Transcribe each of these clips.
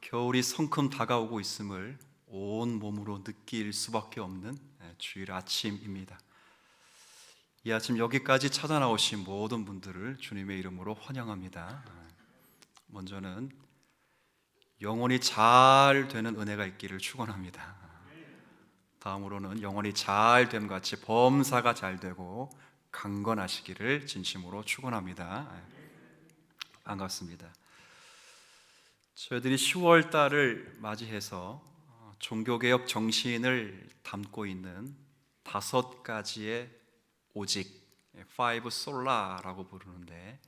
겨울이 성큼 다가오고 있음을 온 몸으로 느낄 수밖에 없는 주일 아침입니다. 이 아침 여기까지 찾아 나오신 모든 분들을 주님의 이름으로 환영합니다. 먼저는 영혼이 잘 되는 은혜가 있기를 축원합니다. 다음으로는 영혼이 잘 됨 같이 범사가 잘 되고 강건하시기를 진심으로 축원합니다. 반갑습니다. 저희들이 10월 달을 맞이해서 종교개혁 정신을 담고 있는 5가지의 오직, Five Sola라고 부르는데,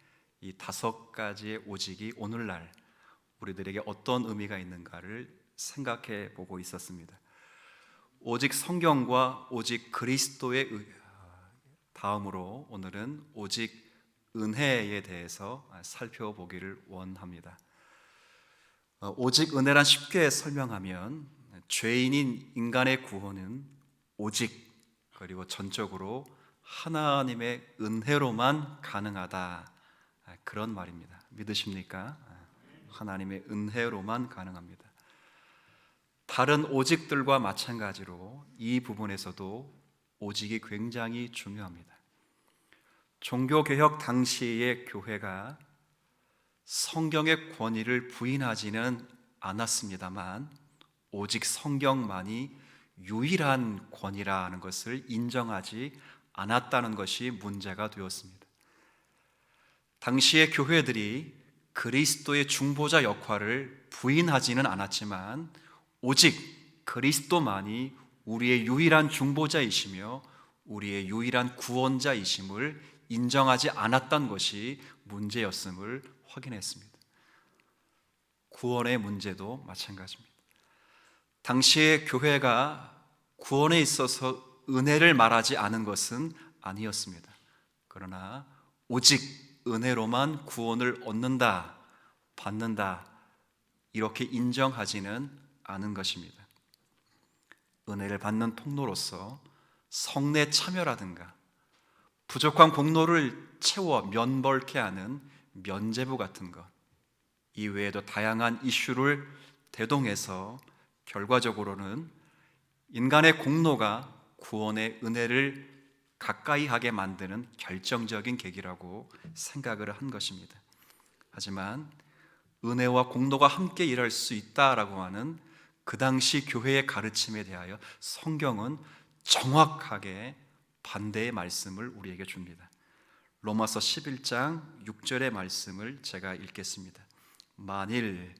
이 5가지의 오직이 오늘날 우리들에게 어떤 의미가 있는가를 생각해 보고 있었습니다. 오직 성경과 오직 그리스도의 다음으로 오늘은 오직 은혜에 대해서 살펴보기를 원합니다. 오직 은혜란 쉽게 설명하면 죄인인 인간의 구원은 오직 그리고 전적으로 하나님의 은혜로만 가능하다, 그런 말입니다. 믿으십니까? 하나님의 은혜로만 가능합니다. 다른 오직들과 마찬가지로 이 부분에서도 오직이 굉장히 중요합니다. 종교개혁 당시의 교회가 성경의 권위를 부인하지는 않았습니다만 오직 성경만이 유일한 권위라는 것을 인정하지 않았다는 것이 문제가 되었습니다. 당시의 교회들이 그리스도의 중보자 역할을 부인하지는 않았지만 오직 그리스도만이 우리의 유일한 중보자이시며 우리의 유일한 구원자이심을 인정하지 않았던 것이 문제였음을 확인했습니다. 구원의 문제도 마찬가지입니다. 당시의 교회가 구원에 있어서 은혜를 말하지 않은 것은 아니었습니다. 그러나 오직 은혜로만 구원을 얻는다, 받는다, 이렇게 인정하지는 않은 것입니다. 은혜를 받는 통로로서 성례 참여라든가 부족한 공로를 채워 면벌케 하는 면죄부 같은 것, 이외에도 다양한 이슈를 대동해서 결과적으로는 인간의 공로가 구원의 은혜를 가까이 하게 만드는 결정적인 계기라고 생각을 한 것입니다. 하지만 은혜와 공로가 함께 일할 수 있다라고 하는 그 당시 교회의 가르침에 대하여 성경은 정확하게 반대의 말씀을 우리에게 줍니다. 로마서 11장 6절의 말씀을 제가 읽겠습니다. 만일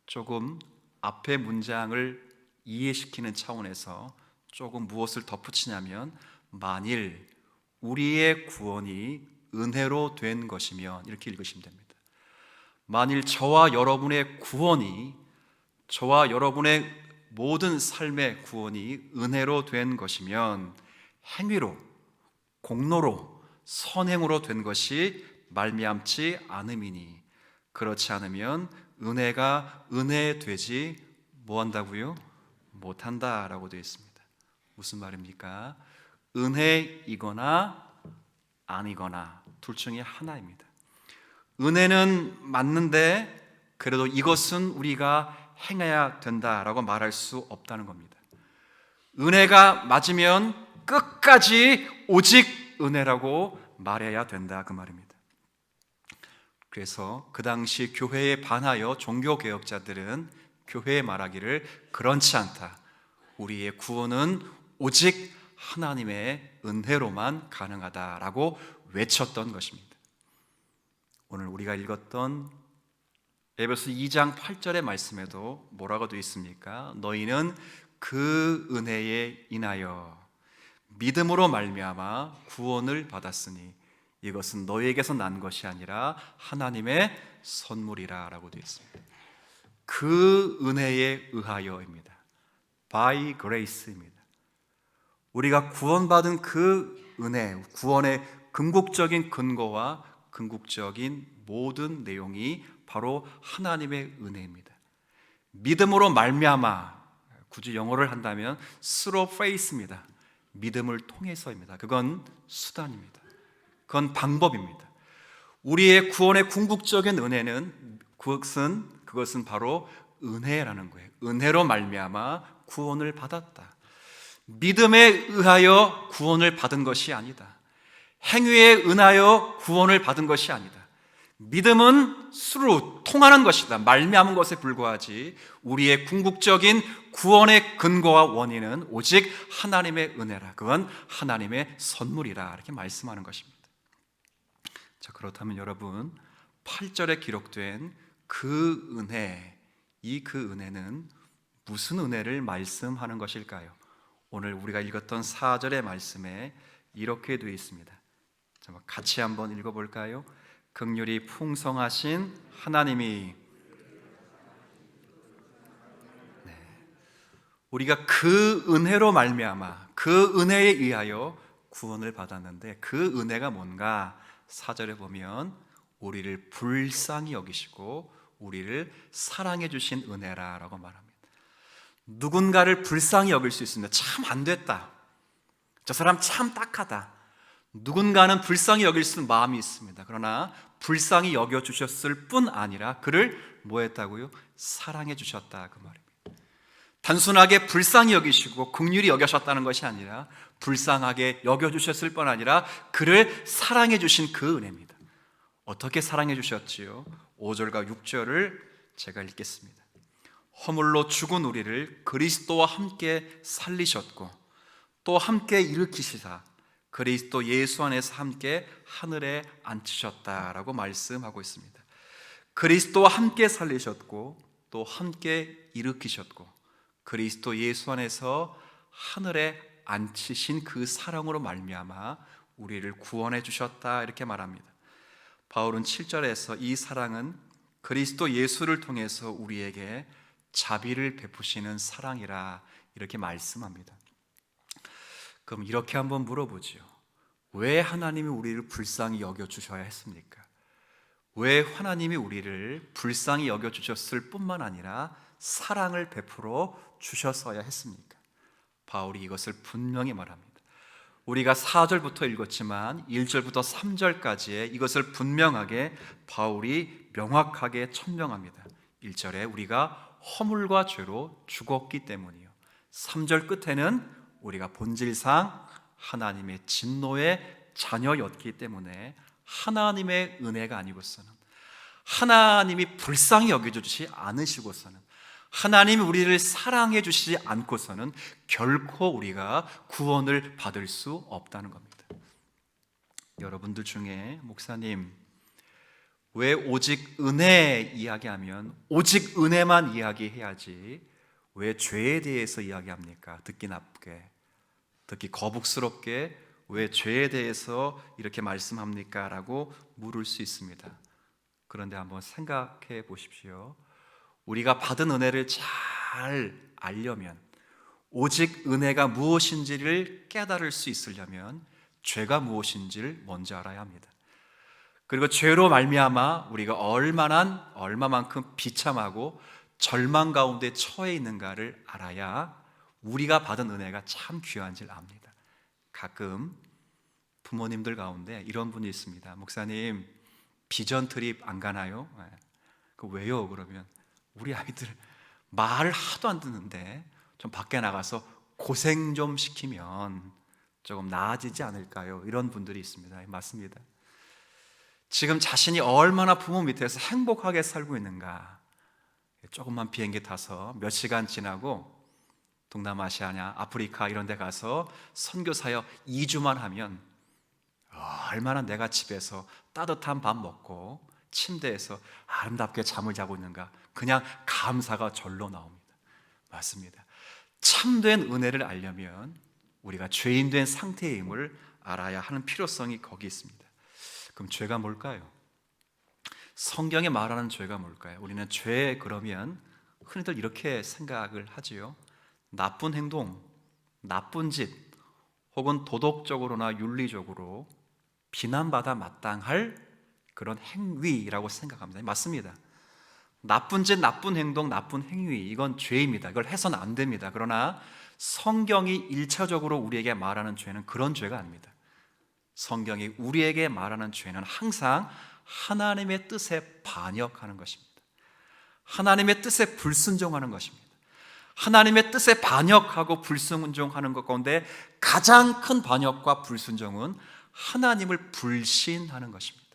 조금 앞의 문장을 이해시키는 차원에서 조금 무엇을 덧붙이냐면 만일 우리의 구원이 은혜로 된 것이면, 이렇게 읽으시면 됩니다. 만일 저와 여러분의 구원이, 저와 여러분의 모든 삶의 구원이 은혜로 된 것이면 행위로, 공로로, 선행으로 된 것이 말미암지 않음이니 그렇지 않으면 은혜가 은혜 되지 뭐한다고요? 못한다라고 되어 있습니다. 무슨 말입니까? 은혜이거나 아니거나 둘 중에 하나입니다. 은혜는 맞는데 그래도 이것은 우리가 행해야 된다라고 말할 수 없다는 겁니다. 은혜가 맞으면 끝까지 오직 은혜라고 말해야 된다, 그 말입니다. 그래서 그 당시 교회에 반하여 종교개혁자들은 교회에 말하기를 그렇지 않다, 우리의 구원은 오직 하나님의 은혜로만 가능하다라고 외쳤던 것입니다. 오늘 우리가 읽었던 에베소 2장 8절의 말씀에도 뭐라고 되어 있습니까? 너희는 그 은혜에 인하여 믿음으로 말미암아 구원을 받았으니 이것은 너희에게서 난 것이 아니라 하나님의 선물이라 라고 되어 있습니다. 그 은혜에 의하여입니다. By grace입니다. 우리가 구원받은 그 은혜, 구원의 궁극적인 근거와 궁극적인 모든 내용이 바로 하나님의 은혜입니다. 믿음으로 말미암아, 굳이 영어를 한다면 through faith입니다. 믿음을 통해서입니다. 그건 수단입니다. 그건 방법입니다. 우리의 구원의 궁극적인 은혜는 그것은 그것은 바로 은혜라는 거예요. 은혜로 말미암아 구원을 받았다. 믿음에 의하여 구원을 받은 것이 아니다. 행위에 의하여 구원을 받은 것이 아니다. 믿음은 수로 통하는 것이다. 말미암은 것에 불과하지 우리의 궁극적인 구원의 근거와 원인은 오직 하나님의 은혜라. 그건 하나님의 선물이라. 이렇게 말씀하는 것입니다. 자, 그렇다면 여러분 8절에 기록된 그 은혜, 그 은혜는 무슨 은혜를 말씀하는 것일까요? 오늘 우리가 읽었던 4절의 말씀에 이렇게 되어 있습니다. 같이 한번 읽어볼까요? 긍휼이 풍성하신 하나님이, 우리가 그 은혜로 말미암아 그 은혜에 의하여 구원을 받았는데 그 은혜가 뭔가 4절에 보면 우리를 불쌍히 여기시고 우리를 사랑해 주신 은혜라고 말합니다. 누군가를 불쌍히 여길 수 있습니다. 참 안 됐다, 저 사람 참 딱하다. 누군가는 불쌍히 여길 수 있는 마음이 있습니다. 그러나 불쌍히 여겨주셨을 뿐 아니라 그를 뭐 했다고요? 사랑해 주셨다, 그 말입니다. 단순하게 불쌍히 여기시고 긍휼히 여겨셨다는 것이 아니라 불쌍하게 여겨주셨을 뿐 아니라 그를 사랑해 주신 그 은혜입니다. 어떻게 사랑해 주셨지요? 5절과 6절을 제가 읽겠습니다. 허물로 죽은 우리를 그리스도와 함께 살리셨고 또 함께 일으키시사 그리스도 예수 안에서 함께 하늘에 앉히셨다라고 말씀하고 있습니다. 그리스도와 함께 살리셨고 또 함께 일으키셨고 그리스도 예수 안에서 하늘에 앉히신 그 사랑으로 말미암아 우리를 구원해 주셨다, 이렇게 말합니다. 바울은 7절에서 이 사랑은 그리스도 예수를 통해서 우리에게 자비를 베푸시는 사랑이라 이렇게 말씀합니다. 그럼 이렇게 한번 물어보죠. 왜 하나님이 우리를 불쌍히 여겨주셔야 했습니까? 왜 하나님이 우리를 불쌍히 여겨주셨을 뿐만 아니라 사랑을 베풀어 주셨어야 했습니까? 바울이 이것을 분명히 말합니다. 우리가 4절부터 읽었지만 1절부터 3절까지의 이것을 분명하게 바울이 명확하게 천명합니다. 1절에 우리가 허물과 죄로 죽었기 때문이요, 3절 끝에는 우리가 본질상 하나님의 진노의 자녀였기 때문에 하나님의 은혜가 아니고서는, 하나님이 불쌍히 여겨주지 않으시고서는, 하나님이 우리를 사랑해 주시지 않고서는 결코 우리가 구원을 받을 수 없다는 겁니다. 여러분들 중에 목사님, 왜 오직 은혜 이야기하면 오직 은혜만 이야기해야지 왜 죄에 대해서 이야기합니까? 듣기 나쁘게, 듣기 거북스럽게 왜 죄에 대해서 이렇게 말씀합니까? 라고 물을 수 있습니다. 그런데 한번 생각해 보십시오. 우리가 받은 은혜를 잘 알려면, 오직 은혜가 무엇인지를 깨달을 수 있으려면 죄가 무엇인지를 먼저 알아야 합니다. 그리고 죄로 말미암아 우리가 얼마만큼 비참하고 절망 가운데 처해 있는가를 알아야 우리가 받은 은혜가 참 귀한지를 압니다. 가끔 부모님들 가운데 이런 분이 있습니다. 목사님, 비전 트립 안 가나요? 그 왜요? 그러면 우리 아이들 말을 하도 안 듣는데 좀 밖에 나가서 고생 좀 시키면 조금 나아지지 않을까요? 이런 분들이 있습니다. 맞습니다. 지금 자신이 얼마나 부모 밑에서 행복하게 살고 있는가, 조금만 비행기 타서 몇 시간 지나고 동남아시아냐 아프리카 이런 데 가서 선교사역 2주만 하면 얼마나 내가 집에서 따뜻한 밥 먹고 침대에서 아름답게 잠을 자고 있는가, 그냥 감사가 절로 나옵니다. 맞습니다. 참된 은혜를 알려면 우리가 죄인 된 상태의 힘을 알아야 하는 필요성이 거기 있습니다. 그럼 죄가 뭘까요? 성경에 말하는 죄가 뭘까요? 우리는 죄 그러면 흔히들 이렇게 생각을 하지요. 나쁜 행동, 나쁜 짓, 혹은 도덕적으로나 윤리적으로 비난받아 마땅할 그런 행위라고 생각합니다. 맞습니다. 나쁜 짓, 나쁜 행동, 나쁜 행위, 이건 죄입니다. 이걸 해서는 안 됩니다. 그러나 성경이 1차적으로 우리에게 말하는 죄는 그런 죄가 아닙니다. 성경이 우리에게 말하는 죄는 항상 하나님의 뜻에 반역하는 것입니다. 하나님의 뜻에 불순종하는 것입니다. 하나님의 뜻에 반역하고 불순종하는 것 가운데 가장 큰 반역과 불순종은 하나님을 불신하는 것입니다.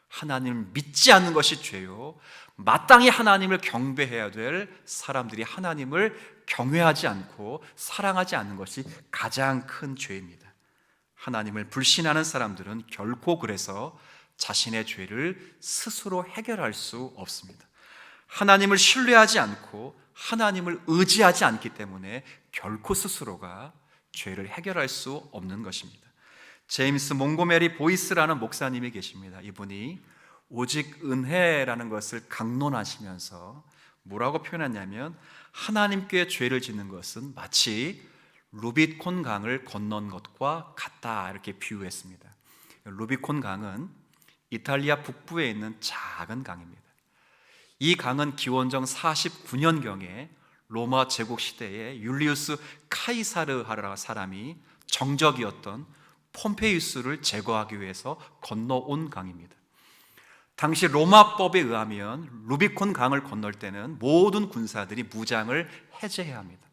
하나님을 믿지 않는 것이 죄요, 마땅히 하나님을 경배해야 될 사람들이 하나님을 경외하지 않고 사랑하지 않는 것이 가장 큰 죄입니다. 하나님을 불신하는 사람들은 결코 그래서 자신의 죄를 스스로 해결할 수 없습니다. 하나님을 신뢰하지 않고 하나님을 의지하지 않기 때문에 결코 스스로가 죄를 해결할 수 없는 것입니다. 제임스 몽고메리 보이스라는 목사님이 계십니다. 이분이 오직 은혜라는 것을 강론하시면서 뭐라고 표현했냐면, 하나님께 죄를 짓는 것은 마치 루비콘 강을 건넌 것과 같다, 이렇게 비유했습니다. 루비콘 강은 이탈리아 북부에 있는 작은 강입니다. 이 강은 기원전 49년경에 로마 제국 시대에 율리우스 카이사르라는 사람이 정적이었던 폼페이우스를 제거하기 위해서 건너온 강입니다. 당시 로마법에 의하면 루비콘 강을 건널 때는 모든 군사들이 무장을 해제해야 합니다.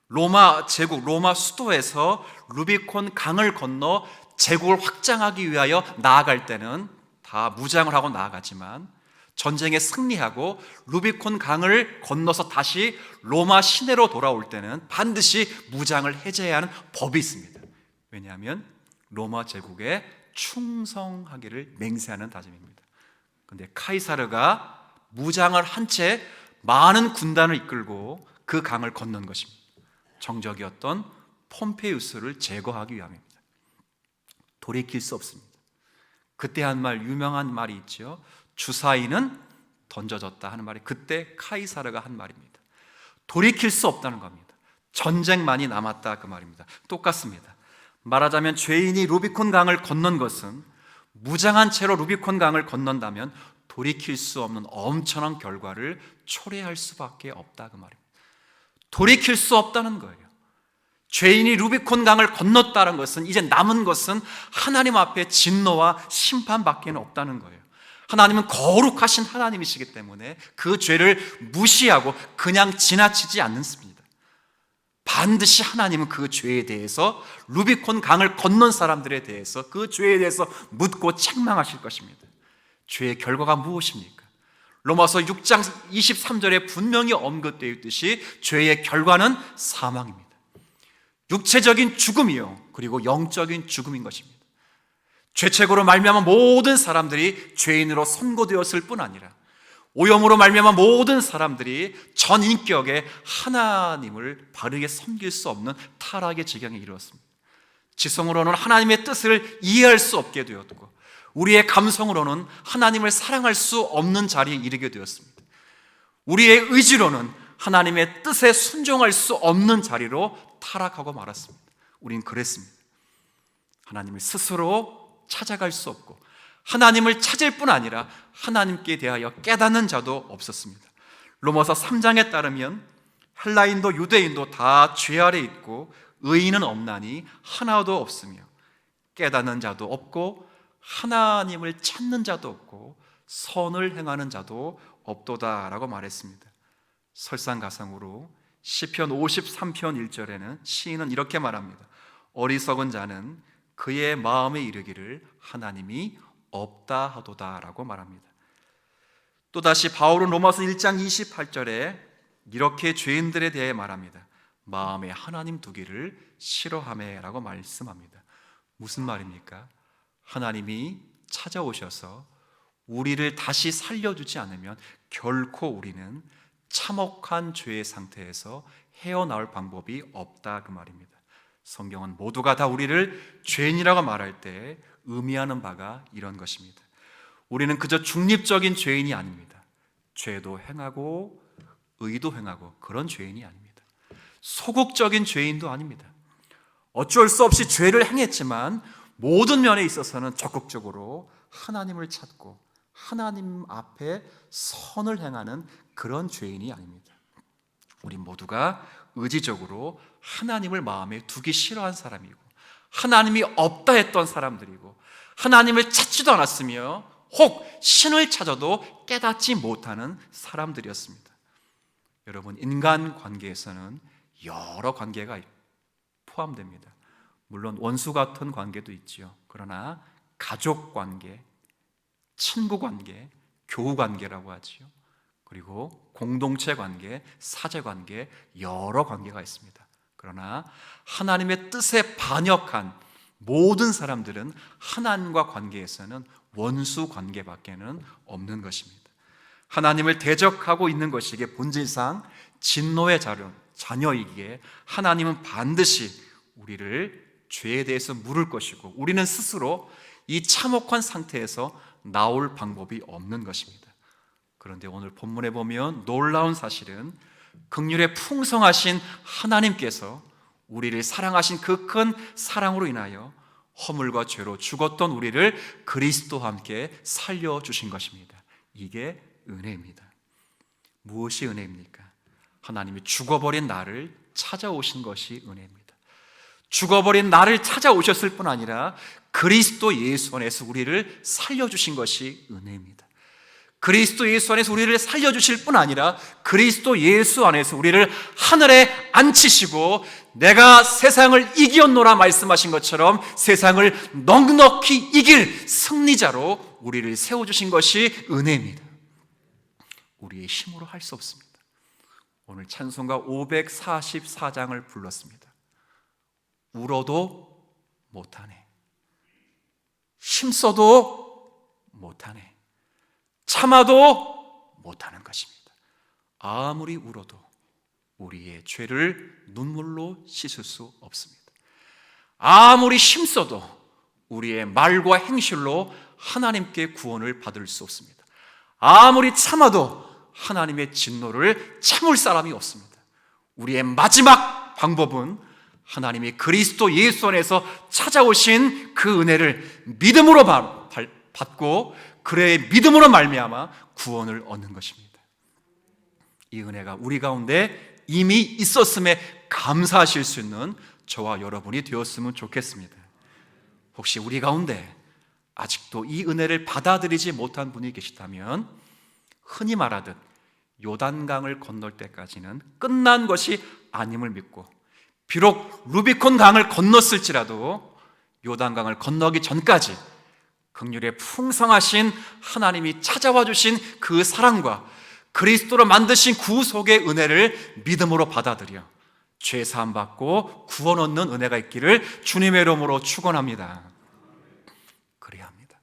로마 제국, 로마 수도에서 루비콘 강을 건너 제국을 확장하기 위하여 나아갈 때는 다 무장을 하고 나아가지만, 전쟁에 승리하고 루비콘 강을 건너서 다시 로마 시내로 돌아올 때는 반드시 무장을 해제해야 하는 법이 있습니다. 왜냐하면 로마 제국에 충성하기를 맹세하는 다짐입니다. 그런데 카이사르가 무장을 한 채 많은 군단을 이끌고 그 강을 건넌 것입니다. 정적이었던 폼페이우스를 제거하기 위함입니다. 돌이킬 수 없습니다. 그때 한 말, 유명한 말이 있죠. 주사위는 던져졌다 하는 말이 그때 카이사르가 한 말입니다. 돌이킬 수 없다는 겁니다. 전쟁만이 남았다, 그 말입니다. 똑같습니다. 말하자면 죄인이 루비콘 강을 건넌 것은, 무장한 채로 루비콘 강을 건넌다면 돌이킬 수 없는 엄청난 결과를 초래할 수밖에 없다, 그 말입니다. 돌이킬 수 없다는 거예요. 죄인이 루비콘 강을 건넜다는 것은 이제 남은 것은 하나님 앞에 진노와 심판밖에 없다는 거예요. 하나님은 거룩하신 하나님이시기 때문에 그 죄를 무시하고 그냥 지나치지 않습니다. 반드시 하나님은 그 죄에 대해서, 루비콘 강을 건넌 사람들에 대해서 그 죄에 대해서 묻고 책망하실 것입니다. 죄의 결과가 무엇입니까? 로마서 6장 23절에 분명히 언급되어 있듯이 죄의 결과는 사망입니다. 육체적인 죽음이요, 그리고 영적인 죽음인 것입니다. 죄책으로 말미암아 모든 사람들이 죄인으로 선고되었을 뿐 아니라 오염으로 말미암아 모든 사람들이 전 인격에 하나님을 바르게 섬길 수 없는 타락의 지경에 이르렀습니다. 지성으로는 하나님의 뜻을 이해할 수 없게 되었고, 우리의 감성으로는 하나님을 사랑할 수 없는 자리에 이르게 되었습니다. 우리의 의지로는 하나님의 뜻에 순종할 수 없는 자리로 타락하고 말았습니다. 우린 그랬습니다. 하나님을 스스로 찾아갈 수 없고, 하나님을 찾을 뿐 아니라 하나님께 대하여 깨닫는 자도 없었습니다. 로마서 3장에 따르면 헬라인도 유대인도 다 죄 아래 있고 의인은 없나니 하나도 없으며 깨닫는 자도 없고 하나님을 찾는 자도 없고 선을 행하는 자도 없도다라고 말했습니다. 설상가상으로 시편 53편 1절에는 시인은 이렇게 말합니다. 어리석은 자는 그의 마음에 이르기를 하나님이 없다 하도다라고 말합니다. 또다시 바울은 로마서 1장 28절에 이렇게 죄인들에 대해 말합니다. 마음에 하나님 두기를 싫어하매라고 말씀합니다. 무슨 말입니까? 하나님이 찾아오셔서 우리를 다시 살려주지 않으면 결코 우리는 참혹한 죄의 상태에서 헤어나올 방법이 없다, 그 말입니다. 성경은 모두가 다 우리를 죄인이라고 말할 때 의미하는 바가 이런 것입니다. 우리는 그저 중립적인 죄인이 아닙니다. 죄도 행하고 의도 행하고 그런 죄인이 아닙니다. 소극적인 죄인도 아닙니다. 어쩔 수 없이 죄를 행했지만 모든 면에 있어서는 적극적으로 하나님을 찾고 하나님 앞에 선을 행하는 그런 죄인이 아닙니다. 우리 모두가 의지적으로 하나님을 마음에 두기 싫어한 사람이고 하나님이 없다 했던 사람들이고 하나님을 찾지도 않았으며 혹 신을 찾아도 깨닫지 못하는 사람들이었습니다. 여러분, 인간 관계에서는 여러 관계가 포함됩니다. 물론 원수 같은 관계도 있지요. 그러나 가족 관계, 친구 관계, 교우 관계라고 하지요. 그리고 공동체 관계, 사제 관계, 여러 관계가 있습니다. 그러나 하나님의 뜻에 반역한 모든 사람들은 하나님과 관계에서는 원수 관계밖에는 없는 것입니다. 하나님을 대적하고 있는 것이 이게 본질상 진노의 자녀이기에 하나님은 반드시 우리를 죄에 대해서 물을 것이고 우리는 스스로 이 참혹한 상태에서 나올 방법이 없는 것입니다. 그런데 오늘 본문에 보면 놀라운 사실은 긍휼에 풍성하신 하나님께서 우리를 사랑하신 그 큰 사랑으로 인하여 허물과 죄로 죽었던 우리를 그리스도와 함께 살려주신 것입니다. 이게 은혜입니다. 무엇이 은혜입니까? 하나님이 죽어버린 나를 찾아오신 것이 은혜입니다. 죽어버린 나를 찾아오셨을 뿐 아니라 그리스도 예수 안에서 우리를 살려주신 것이 은혜입니다. 그리스도 예수 안에서 우리를 살려주실 뿐 아니라 그리스도 예수 안에서 우리를 하늘에 앉히시고 내가 세상을 이겼노라 말씀하신 것처럼 세상을 넉넉히 이길 승리자로 우리를 세워주신 것이 은혜입니다. 우리의 힘으로 할 수 없습니다. 오늘 찬송가 544장을 불렀습니다. 울어도 못하네, 힘써도 못하네, 참아도 못하는 것입니다. 아무리 울어도 우리의 죄를 눈물로 씻을 수 없습니다. 아무리 힘써도 우리의 말과 행실로 하나님께 구원을 받을 수 없습니다. 아무리 참아도 하나님의 진노를 참을 사람이 없습니다. 우리의 마지막 방법은 하나님이 그리스도 예수 안에서 찾아오신 그 은혜를 믿음으로 받고 그의 믿음으로 말미암아 구원을 얻는 것입니다. 이 은혜가 우리 가운데 이미 있었음에 감사하실 수 있는 저와 여러분이 되었으면 좋겠습니다. 혹시 우리 가운데 아직도 이 은혜를 받아들이지 못한 분이 계시다면 흔히 말하듯 요단강을 건널 때까지는 끝난 것이 아님을 믿고 비록 루비콘 강을 건넜을지라도 요단강을 건너기 전까지 긍휼에 풍성하신 하나님이 찾아와 주신 그 사랑과 그리스도로 만드신 구속의 은혜를 믿음으로 받아들여 죄 사함 받고 구원 얻는 은혜가 있기를 주님의 이름으로 축원합니다. 그래야 합니다.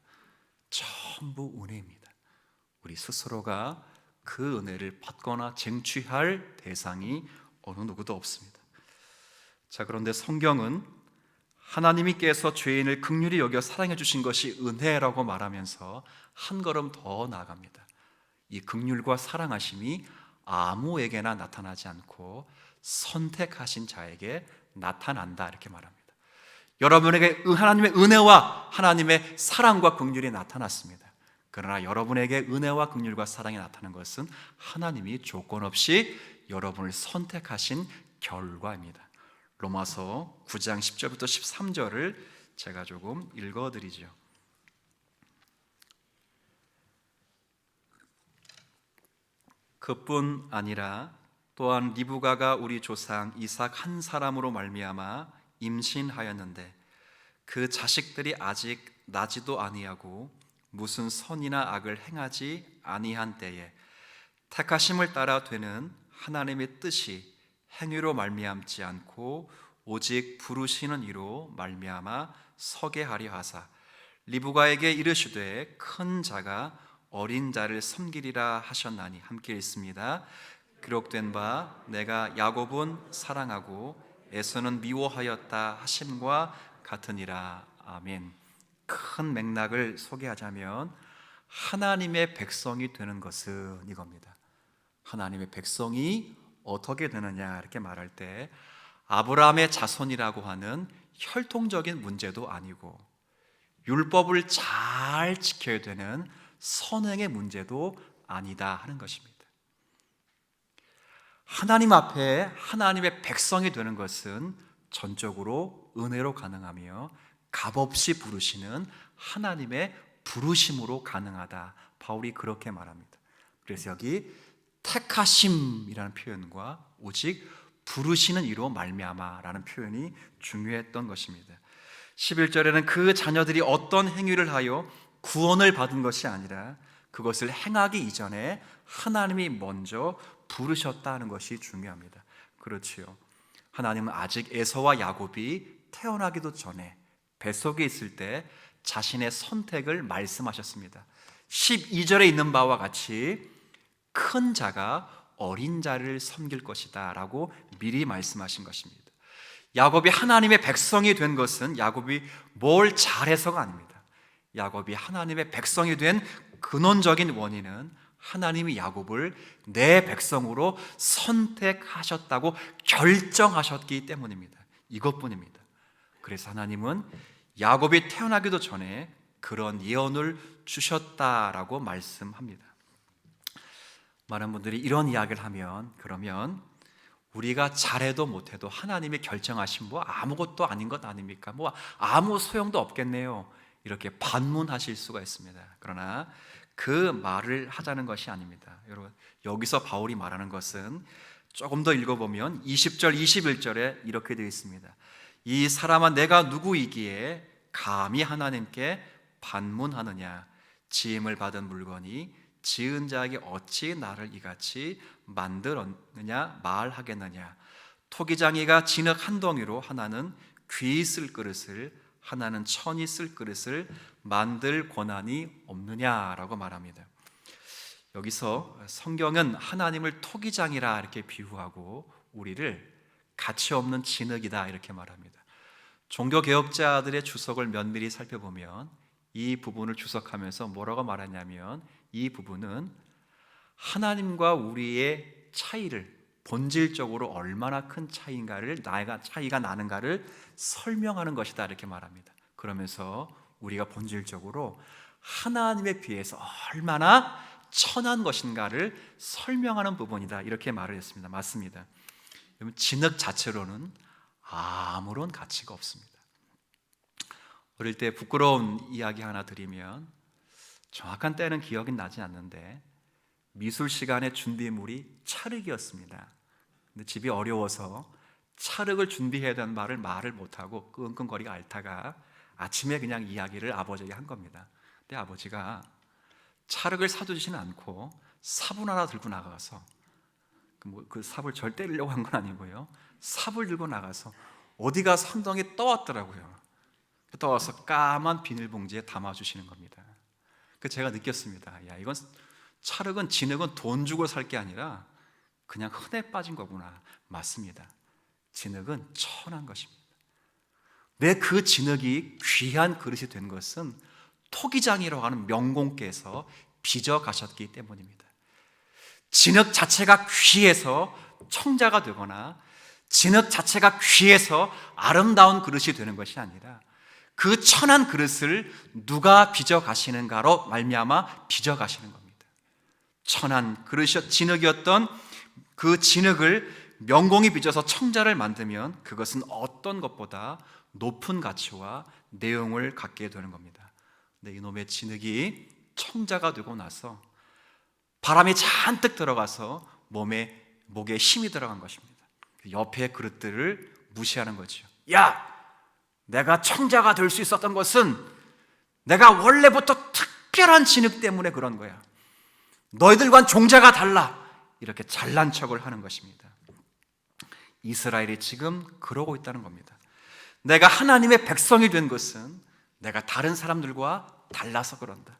전부 은혜입니다. 우리 스스로가 그 은혜를 받거나 쟁취할 대상이 어느 누구도 없습니다. 자, 그런데 성경은 하나님께서 죄인을 긍휼히 여겨 사랑해 주신 것이 은혜라고 말하면서 한 걸음 더 나아갑니다. 이 긍휼과 사랑하심이 아무에게나 나타나지 않고 선택하신 자에게 나타난다 이렇게 말합니다. 여러분에게 하나님의 은혜와 하나님의 사랑과 긍휼이 나타났습니다. 그러나 여러분에게 은혜와 긍휼과 사랑이 나타나는 것은 하나님이 조건 없이 여러분을 선택하신 결과입니다. 로마서 9장 10절부터 13절을 제가 조금 읽어드리죠. 그뿐 아니라 또한 리브가가 우리 조상 이삭 한 사람으로 말미암아 임신하였는데 그 자식들이 아직 나지도 아니하고 무슨 선이나 악을 행하지 아니한 때에 택하심을 따라 되는 하나님의 뜻이 행위로 말미암지 않고 오직 부르시는 이로 말미암아 서게 하려 하사 리브가에게 이르시되 큰 자가 어린 자를 섬기리라 하셨나니 함께 읽습니다. 기록된 바 내가 야곱은 사랑하고 에서는 미워하였다 하심과 같으니라. 아멘. 큰 맥락을 소개하자면 하나님의 백성이 되는 것은 이겁니다. 하나님의 백성이 어떻게 되느냐 이렇게 말할 때 아브라함의 자손이라고 하는 혈통적인 문제도 아니고 율법을 잘 지켜야 되는 선행의 문제도 아니다 하는 것입니다. 하나님 앞에 하나님의 백성이 되는 것은 전적으로 은혜로 가능하며 값없이 부르시는 하나님의 부르심으로 가능하다. 바울이 그렇게 말합니다. 그래서 여기 택하심이라는 표현과 오직 부르시는 이로 말미암아라는 표현이 중요했던 것입니다. 11절에는 그 자녀들이 어떤 행위를 하여 구원을 받은 것이 아니라 그것을 행하기 이전에 하나님이 먼저 부르셨다는 것이 중요합니다. 그렇지요. 하나님은 아직 에서와 야곱이 태어나기도 전에 뱃속에 있을 때 자신의 선택을 말씀하셨습니다. 12절에 있는 바와 같이 큰 자가 어린 자를 섬길 것이다 라고 미리 말씀하신 것입니다. 야곱이 하나님의 백성이 된 것은 야곱이 뭘 잘해서가 아닙니다. 야곱이 하나님의 백성이 된 근원적인 원인은 하나님이 야곱을 내 백성으로 선택하셨다고 결정하셨기 때문입니다. 이것뿐입니다. 그래서 하나님은 야곱이 태어나기도 전에 그런 예언을 주셨다라고 말씀합니다. 많은 분들이 이런 이야기를 하면 그러면 우리가 잘해도 못해도 하나님이 결정하신 뭐 아무것도 아닌 것 아닙니까? 뭐 아무 소용도 없겠네요. 이렇게 반문하실 수가 있습니다. 그러나 그 말을 하자는 것이 아닙니다. 여러분, 여기서 바울이 말하는 것은 조금 더 읽어보면 20절, 21절에 이렇게 되어 있습니다. 이 사람아 내가 누구이기에 감히 하나님께 반문하느냐? 지음을 받은 물건이 지은 자에게 어찌 나를 이같이 만들었느냐 말하겠느냐? 토기장이가 진흙 한 덩이로 하나는 귀 쓸 그릇을 하나는 천이 쓸 그릇을 만들 권한이 없느냐라고 말합니다. 여기서 성경은 하나님을 토기장이라 이렇게 비유하고 우리를 가치 없는 진흙이다 이렇게 말합니다. 종교개혁자들의 주석을 면밀히 살펴보면 이 부분을 주석하면서 뭐라고 말하냐면 이 부분은 하나님과 우리의 차이를 본질적으로 얼마나 큰 차이가 나는가를 설명하는 것이다 이렇게 말합니다. 그러면서 우리가 본질적으로 하나님에 비해서 얼마나 천한 것인가를 설명하는 부분이다 이렇게 말을 했습니다. 맞습니다. 여러분, 진흙 자체로는 아무런 가치가 없습니다. 어릴 때 부끄러운 이야기 하나 드리면 정확한 때는 기억이 나지 않는데 미술 시간의 준비물이 찰흙이었습니다. 근데 집이 어려워서 찰흙을 준비해야 되는 말을 못하고 끙끙거리고 앓다가 아침에 그냥 이야기를 아버지에게 한 겁니다. 근데 아버지가 찰흙을 사주시는 않고 삽을 하나 들고 나가서 그 삽을 절 때리려고 한 건 아니고요. 삽을 들고 나가서 어디가 선덩이 떠왔더라고요. 떠와서 까만 비닐봉지에 담아주시는 겁니다. 그 제가 느꼈습니다. 야, 이건 찰흙은 진흙은 돈 주고 살 게 아니라 그냥 흔해 빠진 거구나. 맞습니다. 진흙은 천한 것입니다. 내 그 진흙이 귀한 그릇이 된 것은 토기장이라고 하는 명공께서 빚어 가셨기 때문입니다. 진흙 자체가 귀해서 청자가 되거나 진흙 자체가 귀해서 아름다운 그릇이 되는 것이 아니라 그 천한 그릇을 누가 빚어 가시는가로 말미암아 빚어 가시는 겁니다. 천한 그릇이 진흙이었던 그 진흙을 명공이 빚어서 청자를 만들면 그것은 어떤 것보다 높은 가치와 내용을 갖게 되는 겁니다. 근데 이놈의 진흙이 청자가 되고 나서 바람이 잔뜩 들어가서 목에 힘이 들어간 것입니다. 옆에 그릇들을 무시하는 거죠. 야! 내가 청자가 될 수 있었던 것은 내가 원래부터 특별한 진흙 때문에 그런 거야. 너희들과는 종자가 달라. 이렇게 잘난 척을 하는 것입니다. 이스라엘이 지금 그러고 있다는 겁니다. 내가 하나님의 백성이 된 것은 내가 다른 사람들과 달라서 그런다.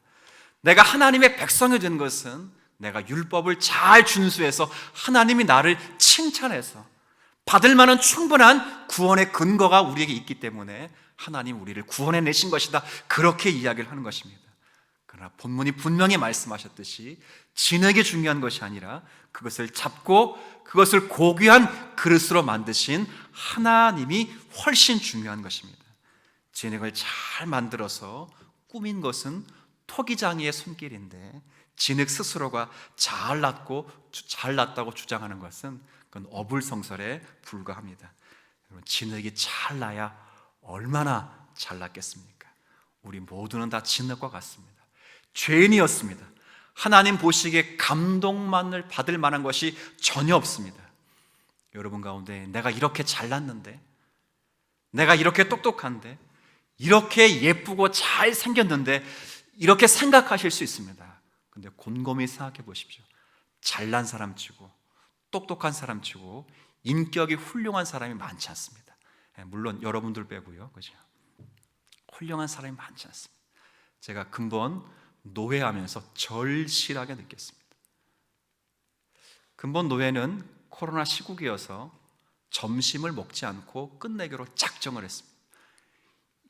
내가 하나님의 백성이 된 것은 내가 율법을 잘 준수해서 하나님이 나를 칭찬해서 받을 만한 충분한 구원의 근거가 우리에게 있기 때문에 하나님 우리를 구원해 내신 것이다. 그렇게 이야기를 하는 것입니다. 그러나 본문이 분명히 말씀하셨듯이 진흙이 중요한 것이 아니라 그것을 잡고 그것을 고귀한 그릇으로 만드신 하나님이 훨씬 중요한 것입니다. 진흙을 잘 만들어서 꾸민 것은 토기장이의 손길인데 진흙 스스로가 잘났다고 주장하는 것은 그건 어불성설에 불과합니다. 여러분, 진흙이 잘 나야 얼마나 잘났겠습니까? 우리 모두는 다 진흙과 같습니다. 죄인이었습니다. 하나님 보시기에 감동만을 받을 만한 것이 전혀 없습니다. 여러분 가운데 내가 이렇게 잘났는데, 내가 이렇게 똑똑한데, 이렇게 예쁘고 잘 생겼는데, 이렇게 생각하실 수 있습니다. 근데 곰곰이 생각해 보십시오. 잘난 사람 치고 똑똑한 사람 치고 인격이 훌륭한 사람이 많지 않습니다. 물론 여러분들 빼고요, 그죠? 훌륭한 사람이 많지 않습니다. 제가 근본 노회하면서 절실하게 느꼈습니다. 근본 노회는 코로나 시국이어서 점심을 먹지 않고 끝내기로 작정을 했습니다.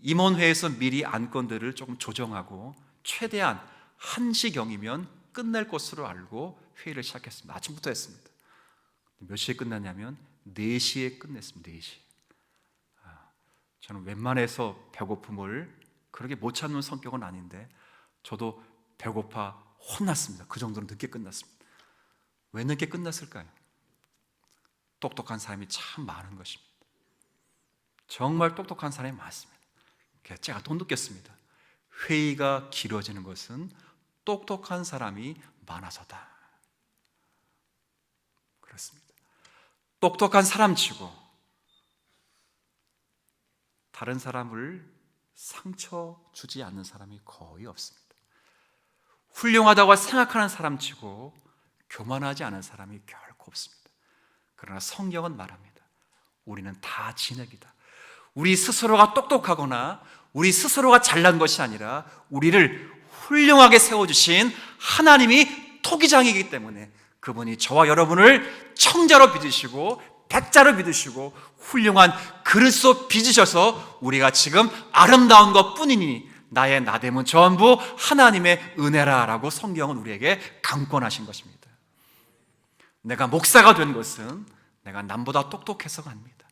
임원회에서 미리 안건들을 조금 조정하고 최대한 1시경이면 끝낼 것으로 알고 회의를 시작했습니다. 아침부터 했습니다. 몇 시에 끝났냐면 4시에 끝냈습니다. 4시. 저는 웬만해서 배고픔을 그렇게 못 참는 성격은 아닌데 저도 배고파 혼났습니다. 그 정도로 늦게 끝났습니다. 왜 늦게 끝났을까요? 똑똑한 사람이 참 많은 것입니다. 정말 똑똑한 사람이 많습니다. 제가 또 느꼈습니다. 회의가 길어지는 것은 똑똑한 사람이 많아서다. 그렇습니다. 똑똑한 사람치고 다른 사람을 상처 주지 않는 사람이 거의 없습니다. 훌륭하다고 생각하는 사람치고 교만하지 않은 사람이 결코 없습니다. 그러나 성경은 말합니다. 우리는 다 진액이다. 우리 스스로가 똑똑하거나 우리 스스로가 잘난 것이 아니라 우리를 훌륭하게 세워주신 하나님이 토기장이기 때문에 그분이 저와 여러분을 청자로 빚으시고 백자로 빚으시고 훌륭한 그릇으로 빚으셔서 우리가 지금 아름다운 것 뿐이니 나의 나됨은 전부 하나님의 은혜라라고 성경은 우리에게 강권하신 것입니다. 내가 목사가 된 것은 내가 남보다 똑똑해서가 아닙니다.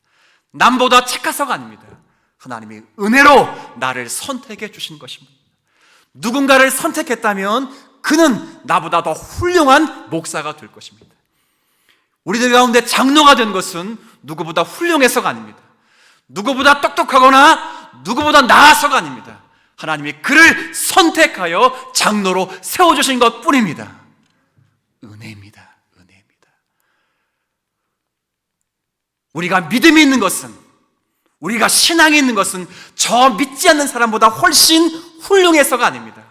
남보다 착해서가 아닙니다. 하나님이 은혜로 나를 선택해 주신 것입니다. 누군가를 선택했다면 그는 나보다 더 훌륭한 목사가 될 것입니다. 우리들 가운데 장로가 된 것은 누구보다 훌륭해서가 아닙니다. 누구보다 똑똑하거나 누구보다 나아서가 아닙니다. 하나님이 그를 선택하여 장로로 세워주신 것 뿐입니다. 은혜입니다. 은혜입니다. 우리가 믿음이 있는 것은, 우리가 신앙이 있는 것은 저 믿지 않는 사람보다 훨씬 훌륭해서가 아닙니다.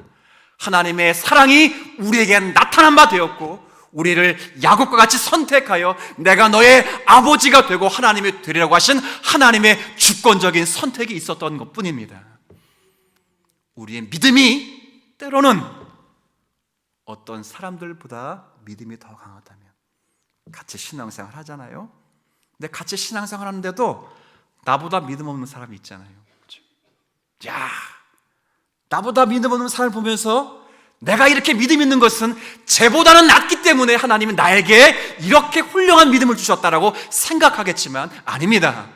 하나님의 사랑이 우리에게 나타난 바 되었고 우리를 야곱과 같이 선택하여 내가 너의 아버지가 되고 하나님이 되리라고 하신 하나님의 주권적인 선택이 있었던 것뿐입니다. 우리의 믿음이 때로는 어떤 사람들보다 믿음이 더 강하다면 같이 신앙생활 하잖아요. 근데 같이 신앙생활 하는데도 나보다 믿음 없는 사람이 있잖아요. 그렇죠? 야, 나보다 믿음 없는 사람을 보면서 내가 이렇게 믿음 있는 것은 쟤보다는 낫기 때문에 하나님은 나에게 이렇게 훌륭한 믿음을 주셨다라고 생각하겠지만 아닙니다.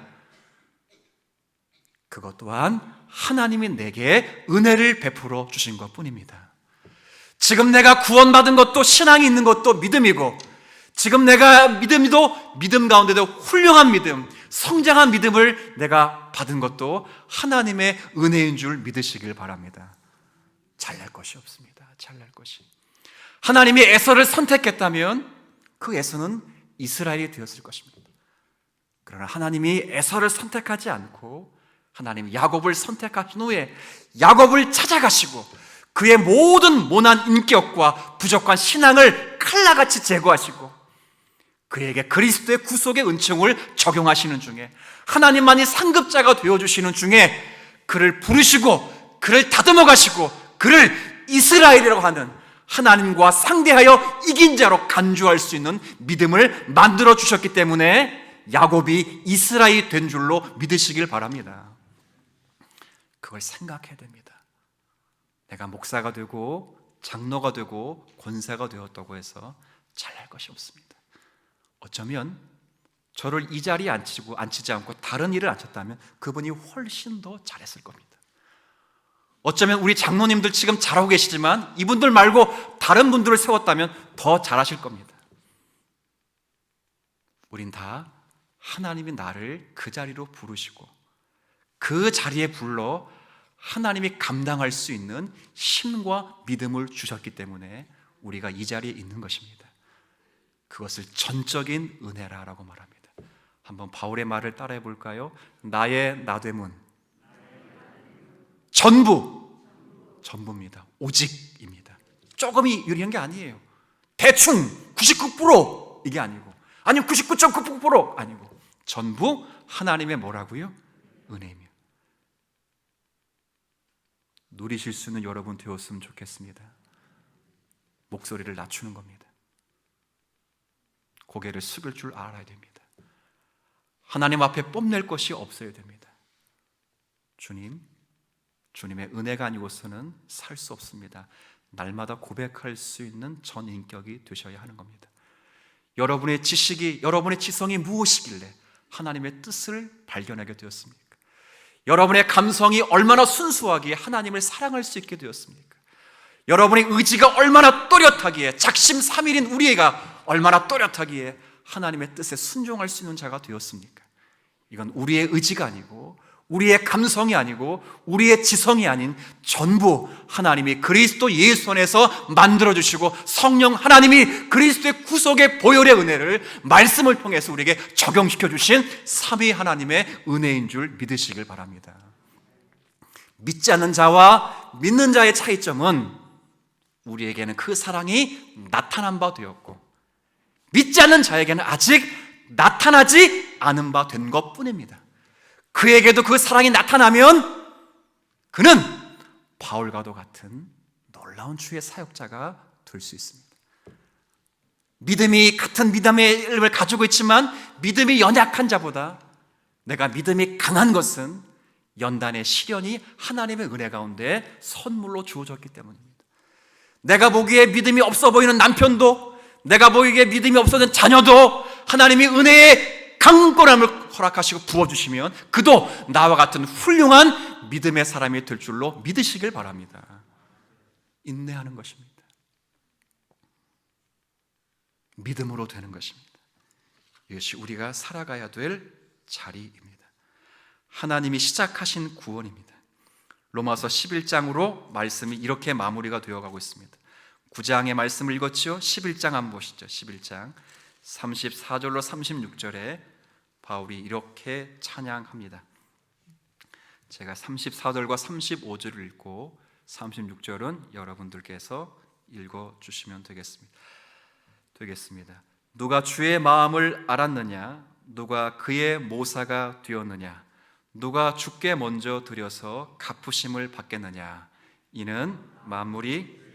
그것 또한 하나님이 내게 은혜를 베풀어 주신 것 뿐입니다. 지금 내가 구원받은 것도 신앙이 있는 것도 믿음이고 지금 내가 믿음 가운데도 훌륭한 믿음, 성장한 믿음을 내가 받은 것도 하나님의 은혜인 줄 믿으시길 바랍니다. 잘날 것이 없습니다. 잘날 것이. 하나님이 에서를 선택했다면 그 에서는 이스라엘이 되었을 것입니다. 그러나 하나님이 에서를 선택하지 않고 하나님이 야곱을 선택하신 후에 야곱을 찾아가시고 그의 모든 모난 인격과 부족한 신앙을 칼날같이 제거하시고 그에게 그리스도의 구속의 은총을 적용하시는 중에 하나님만이 상급자가 되어주시는 중에 그를 부르시고 그를 다듬어 가시고 그를 이스라엘이라고 하는 하나님과 상대하여 이긴 자로 간주할 수 있는 믿음을 만들어 주셨기 때문에 야곱이 이스라엘이 된 줄로 믿으시길 바랍니다. 그걸 생각해야 됩니다. 내가 목사가 되고 장로가 되고 권사가 되었다고 해서 잘할 것이 없습니다. 어쩌면 저를 이 자리에 앉히지 않고 다른 일을 앉혔다면 그분이 훨씬 더 잘했을 겁니다. 어쩌면 우리 장로님들 지금 잘하고 계시지만 이분들 말고 다른 분들을 세웠다면 더 잘하실 겁니다. 우린 다 하나님이 나를 그 자리로 부르시고 그 자리에 불러 하나님이 감당할 수 있는 힘과 믿음을 주셨기 때문에 우리가 이 자리에 있는 것입니다. 그것을 전적인 은혜라고 말합니다. 한번 바울의 말을 따라해 볼까요? 나의 나됨은 전부입니다. 오직입니다. 조금이 유리한 게 아니에요. 대충 99% 이게 아니고, 아니면 99.99% 아니고, 전부 하나님의 뭐라고요? 은혜입니다. 누리실 수 있는 여러분 되었으면 좋겠습니다. 목소리를 낮추는 겁니다. 고개를 숙일 줄 알아야 됩니다. 하나님 앞에 뽐낼 것이 없어야 됩니다. 주님의 은혜가 아니고서는 살 수 없습니다. 날마다 고백할 수 있는 전인격이 되셔야 하는 겁니다. 여러분의 지식이, 여러분의 지성이 무엇이길래 하나님의 뜻을 발견하게 되었습니까? 여러분의 감성이 얼마나 순수하기에 하나님을 사랑할 수 있게 되었습니까? 여러분의 의지가 얼마나 또렷하기에, 작심삼일인 우리가 얼마나 또렷하기에 하나님의 뜻에 순종할 수 있는 자가 되었습니까? 이건 우리의 의지가 아니고, 우리의 감성이 아니고, 우리의 지성이 아닌 전부 하나님이 그리스도 예수 안에서 만들어주시고, 성령 하나님이 그리스도의 구속의 보혈의 은혜를 말씀을 통해서 우리에게 적용시켜 주신 삼위 하나님의 은혜인 줄 믿으시길 바랍니다. 믿지 않는 자와 믿는 자의 차이점은 우리에게는 그 사랑이 나타난 바 되었고, 믿지 않는 자에게는 아직 나타나지 않은 바 된 것 뿐입니다. 그에게도 그 사랑이 나타나면 그는 바울과도 같은 놀라운 주의 사역자가 될 수 있습니다. 믿음이 같은 믿음의 이름을 가지고 있지만 믿음이 연약한 자보다 내가 믿음이 강한 것은 연단의 시련이 하나님의 은혜 가운데 선물로 주어졌기 때문입니다. 내가 보기에 믿음이 없어 보이는 남편도, 내가 보기에 믿음이 없어진 자녀도 하나님이 은혜의 강건함을 허락하시고 부어주시면 그도 나와 같은 훌륭한 믿음의 사람이 될 줄로 믿으시길 바랍니다. 인내하는 것입니다. 믿음으로 되는 것입니다. 이것이 우리가 살아가야 될 자리입니다. 하나님이 시작하신 구원입니다. 로마서 11장으로 말씀이 이렇게 마무리가 되어가고 있습니다. 9장의 말씀을 읽었죠? 11장 한번 보시죠. 11장 34절로 36절에 바울이 이렇게 찬양합니다. 제가 34절과 35절을 읽고 36절은 여러분들께서 읽어주시면 되겠습니다. 누가 주의 마음을 알았느냐? 누가 그의 모사가 되었느냐? 누가 주께 먼저 드려서 갚으심을 받겠느냐? 이는 만물이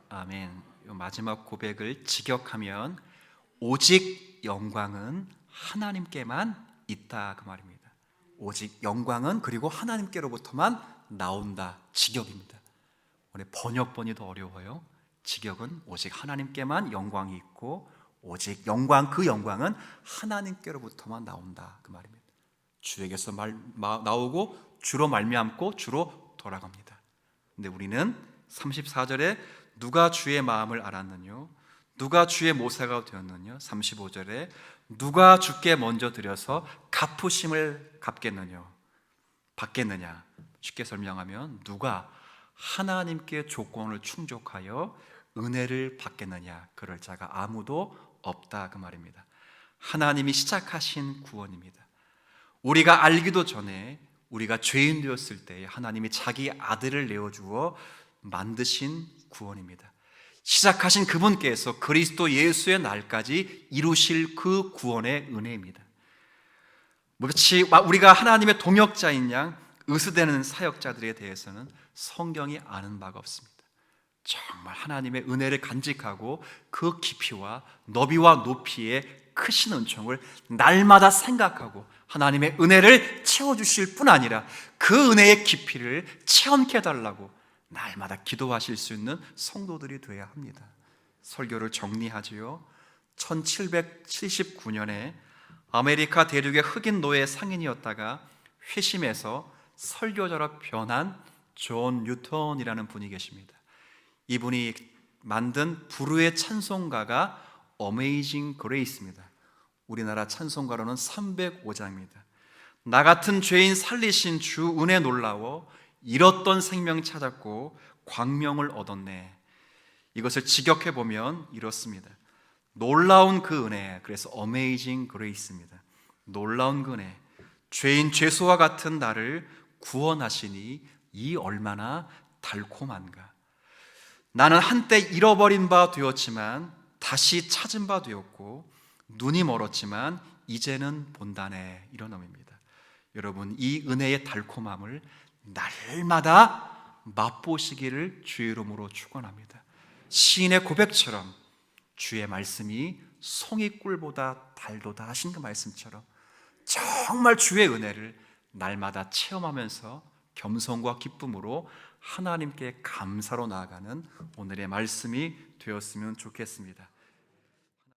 아멘. 이 마지막 고백을 직역하면 오직 영광은 하나님께만 있다 그 말입니다. 오직 영광은 그리고 하나님께로부터만 나온다. 직역입니다. 오늘 번역본이 더 어려워요. 직역은 오직 하나님께만 영광이 있고 오직 영광, 그 영광은 하나님께로부터만 나온다 그 말입니다. 주에게서 나오고 주로 말미암고 주로 돌아갑니다. 근데 우리는 34절에 누가 주의 마음을 알았느냐? 누가 주의 모사가 되었느냐? 35절에 누가 주께 먼저 드려서 갚으심을 받겠느냐? 쉽게 설명하면 누가 하나님께 조건을 충족하여 은혜를 받겠느냐? 그럴 자가 아무도 없다 그 말입니다. 하나님이 시작하신 구원입니다. 우리가 알기도 전에 우리가 죄인 되었을 때 하나님이 자기 아들을 내어주어 만드신 구원입니다. 시작하신 그분께서 그리스도 예수의 날까지 이루실 그 구원의 은혜입니다. 마치 우리가 하나님의 동역자인 양 의수되는 사역자들에 대해서는 성경이 아는 바가 없습니다. 정말 하나님의 은혜를 간직하고 그 깊이와 너비와 높이의 크신 은총을 날마다 생각하고 하나님의 은혜를 채워주실 뿐 아니라 그 은혜의 깊이를 체험케 해달라고 날마다 기도하실 수 있는 성도들이 되어야 합니다. 설교를 정리하지요. 1779년에 아메리카 대륙의 흑인 노예 상인이었다가 회심해서 설교자로 변한 존 뉴턴이라는 분이 계십니다. 이분이 만든 불후의 찬송가가 Amazing Grace입니다. 우리나라 찬송가로는 305장입니다. 나 같은 죄인 살리신 주 은혜 놀라워 잃었던 생명 찾았고 광명을 얻었네. 이것을 직역해 보면 이렇습니다. 놀라운 그 은혜, 그래서 Amazing Grace입니다. 놀라운 그 은혜, 죄인 죄수와 같은 나를 구원하시니 이 얼마나 달콤한가. 나는 한때 잃어버린 바 되었지만 다시 찾은 바 되었고 눈이 멀었지만 이제는 본다네. 이런 의미입니다. 여러분, 이 은혜의 달콤함을 날마다 맛보시기를 주의 이름으로 축원합니다. 시인의 고백처럼 주의 말씀이 송이꿀보다 달도다 하신 그 말씀처럼 정말 주의 은혜를 날마다 체험하면서 겸손과 기쁨으로 하나님께 감사로 나아가는 오늘의 말씀이 되었으면 좋겠습니다.